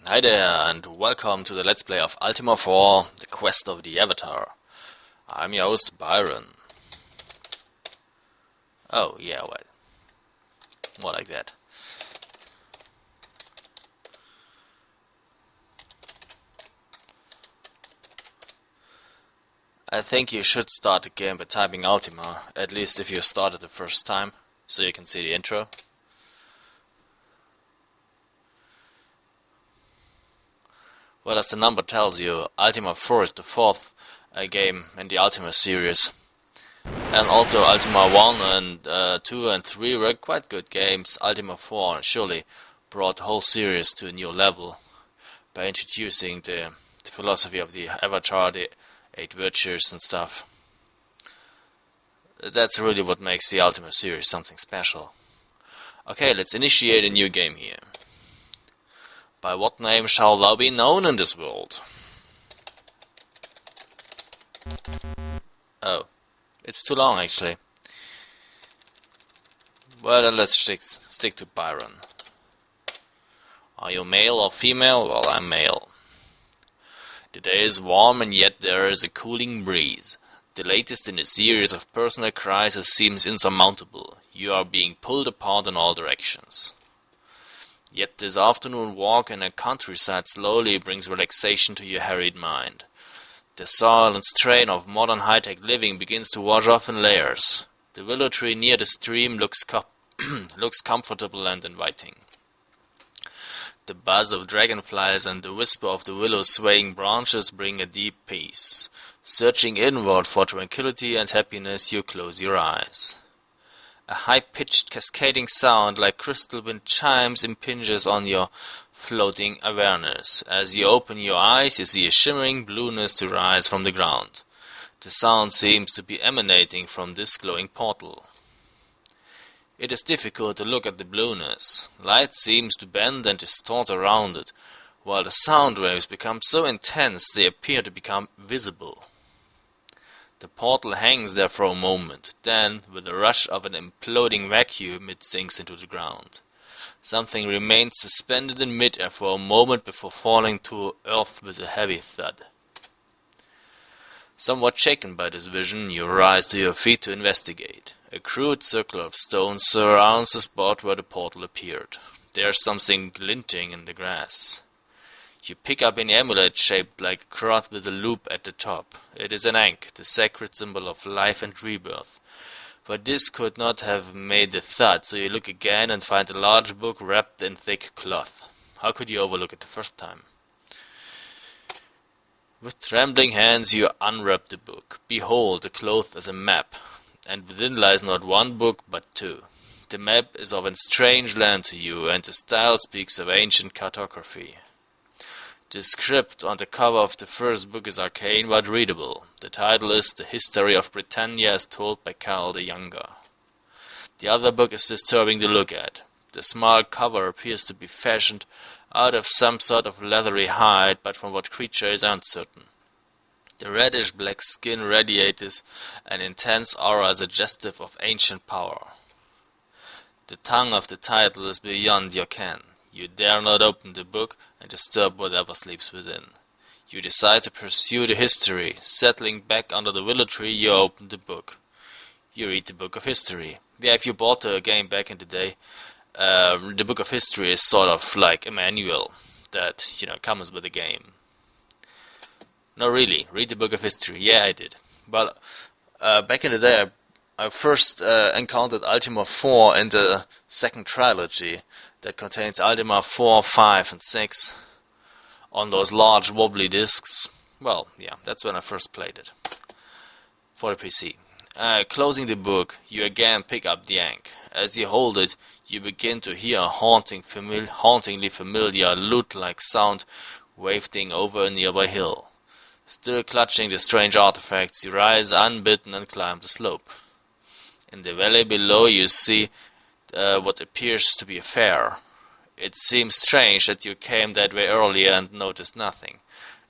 Hi there, and welcome to the Let's Play of Ultima IV, The Quest of the Avatar. I'm your host, Byron. Oh, yeah, well, more like that. I think you should start the game by typing Ultima, at least if you started the first time, so you can see the intro. Well, as the number tells you, Ultima IV is the fourth game in the Ultima series. And although Ultima 1 and 2 and 3 were quite good games, Ultima 4 surely brought the whole series to a new level by introducing the philosophy of the Avatar, the 8 virtues and stuff. That's really what makes the Ultima series something special. Okay, let's initiate a new game here. By what name shall thou be known in this world? Oh, it's too long actually. Well, then let's stick to Byron. Are you male or female? Well, I'm male. The day is warm and yet there is a cooling breeze. The latest in a series of personal crises seems insurmountable. You are being pulled apart in all directions. Yet this afternoon walk in a countryside slowly brings relaxation to your harried mind. The soil and strain of modern high-tech living begins to wash off in layers. The willow tree near the stream looks comfortable and inviting. The buzz of dragonflies and the whisper of the willow's swaying branches bring a deep peace. Searching inward for tranquility and happiness, you close your eyes. A high-pitched cascading sound like crystal wind chimes impinges on your floating awareness. As you open your eyes, you see a shimmering blueness to rise from the ground. The sound seems to be emanating from this glowing portal. It is difficult to look at the blueness. Light seems to bend and distort around it, while the sound waves become so intense they appear to become visible. The portal hangs there for a moment, then, with the rush of an imploding vacuum, it sinks into the ground. Something remains suspended in mid-air for a moment before falling to earth with a heavy thud. Somewhat shaken by this vision, you rise to your feet to investigate. A crude circle of stone surrounds the spot where the portal appeared. There is something glinting in the grass. You pick up an amulet shaped like a cross with a loop at the top. It is an ankh, the sacred symbol of life and rebirth. But this could not have made the thud, so you look again and find a large book wrapped in thick cloth. How could you overlook it the first time? With trembling hands you unwrap the book. Behold, the cloth is a map, and within lies not one book but two. The map is of a strange land to you, and the style speaks of ancient cartography. The script on the cover of the first book is arcane but readable. The title is The History of Britannia as Told by Karl the Younger. The other book is disturbing to look at. The small cover appears to be fashioned out of some sort of leathery hide, but from what creature is uncertain. The reddish-black skin radiates an intense aura suggestive of ancient power. The tongue of the title is beyond your ken. You dare not open the book and disturb whatever sleeps within. You decide to pursue the history. Settling back under the willow tree, you open the book. You read the book of history. Yeah, if you bought the game back in the day, the book of history is sort of like a manual that, comes with the game. No, really, read the book of history. Yeah, I did. But back in the day, I first encountered Ultima IV in the second trilogy that contains Ultima 4, 5, and 6 on those large wobbly discs. Well, yeah, that's when I first played it for the PC. Closing the book, you again pick up the ankh. As you hold it, you begin to hear a hauntingly familiar lute-like sound wafting over a nearby hill. Still clutching the strange artifacts, you rise unbidden and climb the slope. In the valley below you see what appears to be a fair. It seems strange that you came that way earlier and noticed nothing.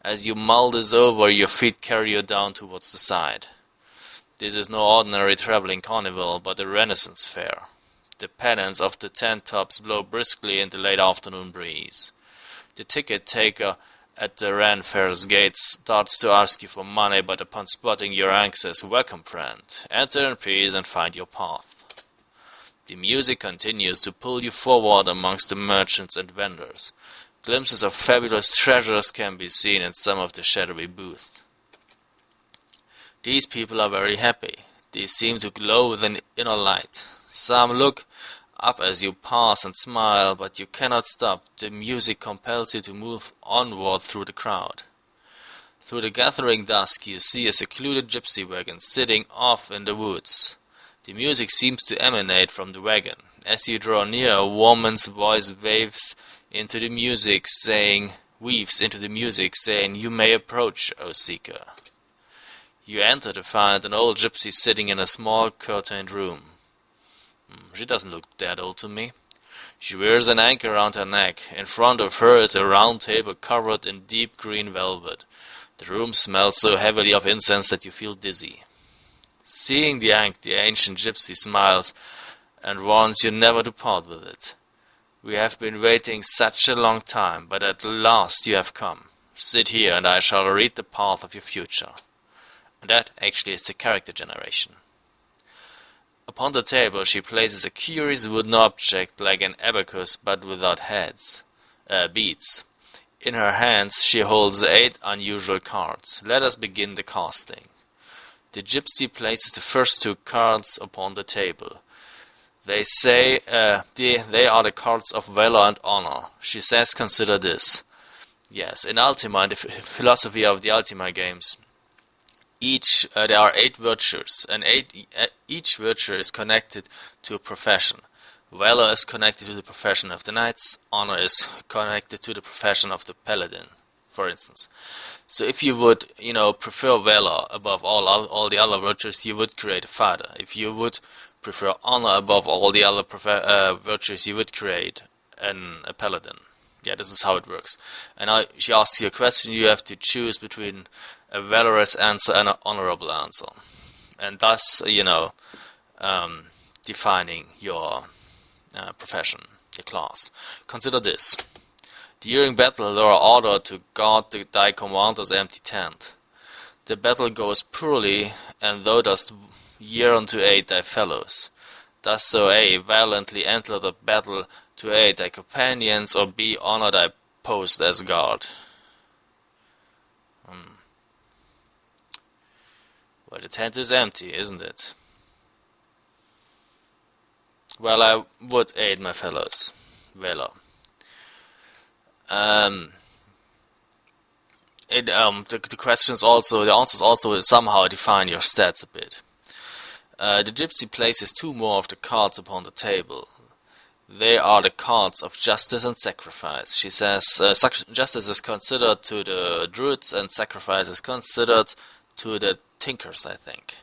As you mull this over, your feet carry you down towards the side. This is no ordinary traveling carnival, but a Renaissance fair. The pennants of the tent tops blow briskly in the late afternoon breeze. The ticket taker at the Ran Fair's gate starts to ask you for money, but upon spotting your ank says, "Welcome, friend. Enter in peace and find your path." The music continues to pull you forward amongst the merchants and vendors. Glimpses of fabulous treasures can be seen in some of the shadowy booths. These people are very happy. They seem to glow with an inner light. Some look up as you pass and smile, but you cannot stop. The music compels you to move onward through the crowd. Through the gathering dusk you see a secluded gypsy wagon sitting off in the woods. The music seems to emanate from the wagon. As you draw near, a woman's voice weaves into the music saying, "You may approach, O seeker." You enter to find an old gypsy sitting in a small curtained room. She doesn't look that old to me. She wears an anchor around her neck. In front of her is a round table covered in deep green velvet. The room smells so heavily of incense that you feel dizzy. Seeing the ank, the ancient gypsy smiles and warns you never to part with it. "We have been waiting such a long time, but at last you have come. Sit here and I shall read the path of your future." And that actually is the character generation. Upon the table she places a curious wooden object like an abacus but without beads. In her hands she holds 8 unusual cards. Let us begin the casting. The gypsy places the first 2 cards upon the table. They say they are the cards of valor and honor. She says, "Consider this." Yes, in Ultima, in the philosophy of the Ultima games, there are 8 virtues, and each virtue is connected to a profession. Valor is connected to the profession of the knights. Honor is connected to the profession of the paladin, for instance. So if you would, prefer valor above all the other virtues, you would create a fighter. If you would prefer honor above all the other virtues, you would create a paladin. Yeah, this is how it works. And now she asks you a question, you have to choose between a valorous answer and an honorable answer. And thus, defining your profession, your class. Consider this. During battle, you are ordered to guard thy commander's empty tent. The battle goes poorly, and thou dost yearn to aid thy fellows. Dost thou A, valiantly enter the battle to aid thy companions, or B, honor thy post as guard? Well, the tent is empty, isn't it? Well, I would aid my fellows. Valor. The questions also, the answers also somehow define your stats a bit. The gypsy places 2 more of the cards upon the table. They are the cards of justice and sacrifice. She says justice is considered to the druids and sacrifice is considered to the tinkers, I think.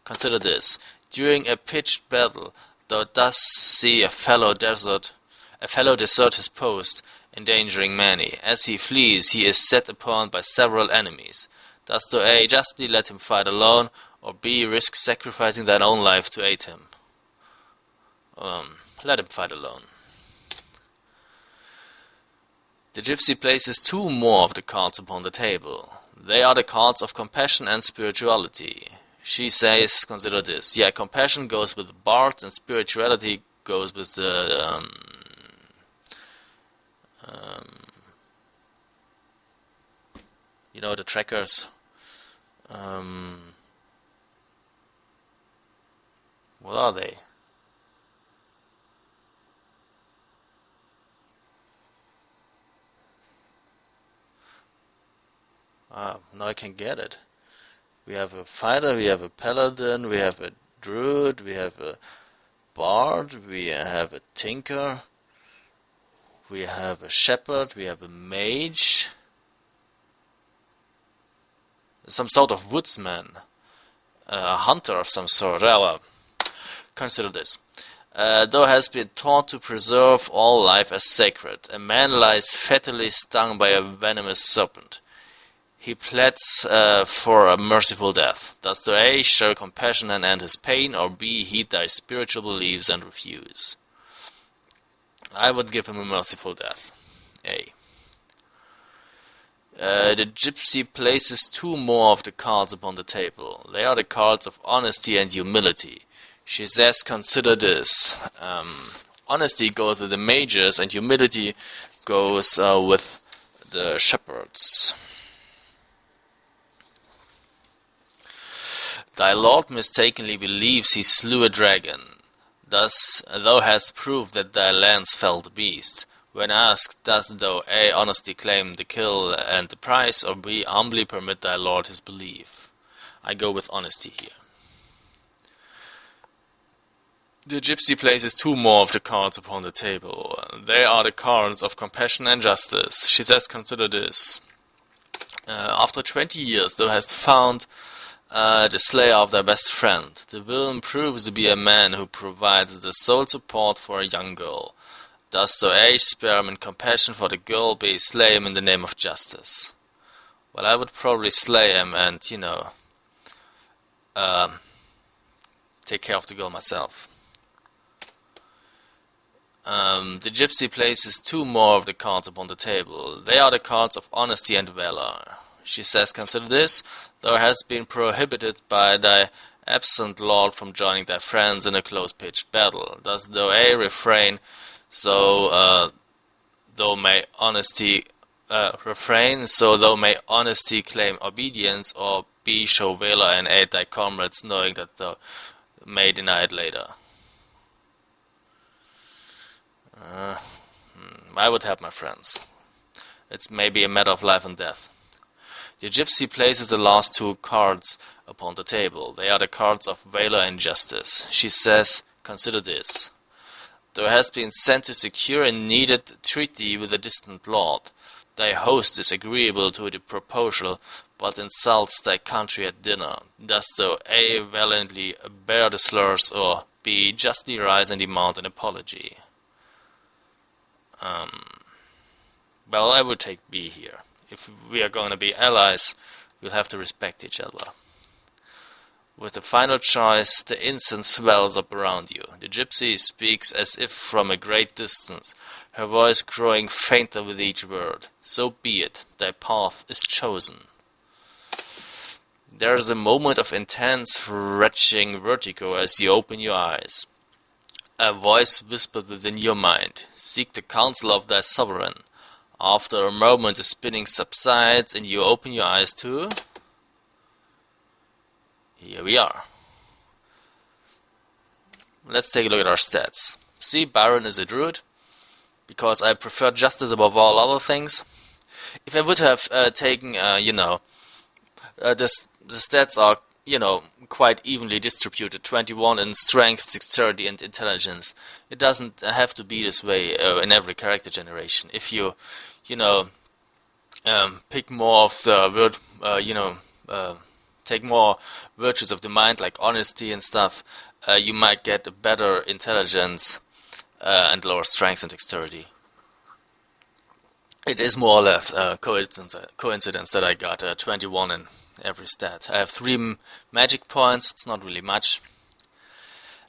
Consider this. During a pitched battle, thou dost see a fellow desert his post, endangering many. As he flees, he is set upon by several enemies. Dost thou A, justly let him fight alone, or B, risk sacrificing thine own life to aid him? Let him fight alone. The gypsy places 2 more of the cards upon the table. They are the cards of compassion and spirituality. She says, consider this. Yeah, compassion goes with the bards and spirituality goes with the the trackers. What are they? Now I can get it. We have a fighter, we have a paladin, we have a druid, we have a bard, we have a tinker, we have a shepherd, we have a mage, some sort of woodsman, a hunter of some sort. Well, consider this. Thou hast been taught to preserve all life as sacred. A man lies fatally stung by a venomous serpent. He pleads for a merciful death. Dost thou A, show compassion and end his pain, or B, heed thy spiritual beliefs and refuse? I would give him a merciful death. A. The gypsy places two more of the cards upon the table. They are the cards of honesty and humility. She says, consider this. Honesty goes with the mages and humility goes with the shepherds. Thy lord mistakenly believes he slew a dragon. Thus thou hast proved that thy lance fell the beast. When asked, dost thou A. honestly claim the kill and the price, or B. humbly permit thy lord his belief? I go with honesty here. The gypsy places two more of the cards upon the table. They are the cards of compassion and justice. She says, consider this. After 20 years thou hast found the slayer of thy best friend. The villain proves to be a man who provides the sole support for a young girl. Dost thou A. spare him in compassion for the girl, B. slay him in the name of justice? Well, I would probably slay him and, take care of the girl myself. The gypsy places two more of the cards upon the table. They are the cards of honesty and valor. She says, consider this. Thou hast been prohibited by thy absent lord from joining thy friends in a close-pitched battle. Dost thou A. refrain so thou may honesty claim obedience, or B. show valor and aid thy comrades, knowing that thou may deny it later? I would help my friends. It's maybe a matter of life and death. The gypsy places the last two cards upon the table. They are the cards of valor and justice. She says, consider this. Thou hast been sent to secure a needed treaty with a distant lord. Thy host is agreeable to the proposal, but insults thy country at dinner. Dost thou A. valiantly bear the slurs, or B. justly rise and demand an apology? Well, I will take B here. If we are going to be allies, we'll have to respect each other. With the final choice, the incense swells up around you. The gypsy speaks as if from a great distance, her voice growing fainter with each word. So be it, thy path is chosen. There is a moment of intense, retching vertigo as you open your eyes. A voice whispered within your mind, seek the counsel of thy sovereign. After a moment the spinning subsides and you open your eyes to... Here we are. Let's take a look at our stats. See, Byron is a druid, because I prefer justice above all other things. If I would have taken, the stats are, quite evenly distributed, 21 in strength, dexterity and intelligence. It doesn't have to be this way in every character generation. If you, pick more of the take more virtues of the mind, like honesty and stuff, you might get a better intelligence and lower strength and dexterity. It is more or less coincidence that I got 21 in every stat. I have 3 magic points, it's not really much.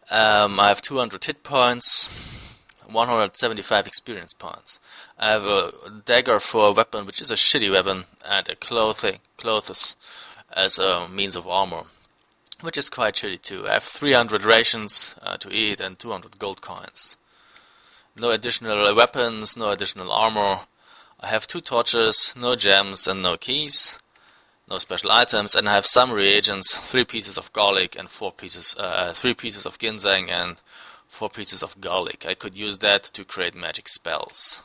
I have 200 hit points, 175 experience points. I have a dagger for a weapon, which is a shitty weapon, and a clothes as a means of armor, which is quite shitty too. I have 300 rations to eat and 200 gold coins. No additional weapons, no additional armor. I have 2 torches, no gems and no keys. No special items, and I have some reagents, 3 pieces of garlic and 3 pieces of ginseng and 4 pieces of garlic. I could use that to create magic spells.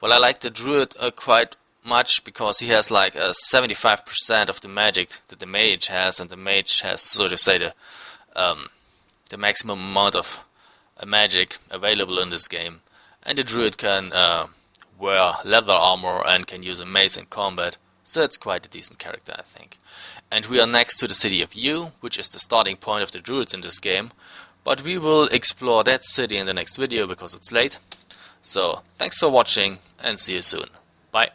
Well, I like the druid quite much because he has like 75% of the magic that the mage has, and the mage has, so to say, the maximum amount of magic available in this game. And the druid can wear leather armor and can use a mace in combat. So it's quite a decent character, I think. And we are next to the city of Yu, which is the starting point of the druids in this game. But we will explore that city in the next video because it's late. So, thanks for watching and see you soon. Bye.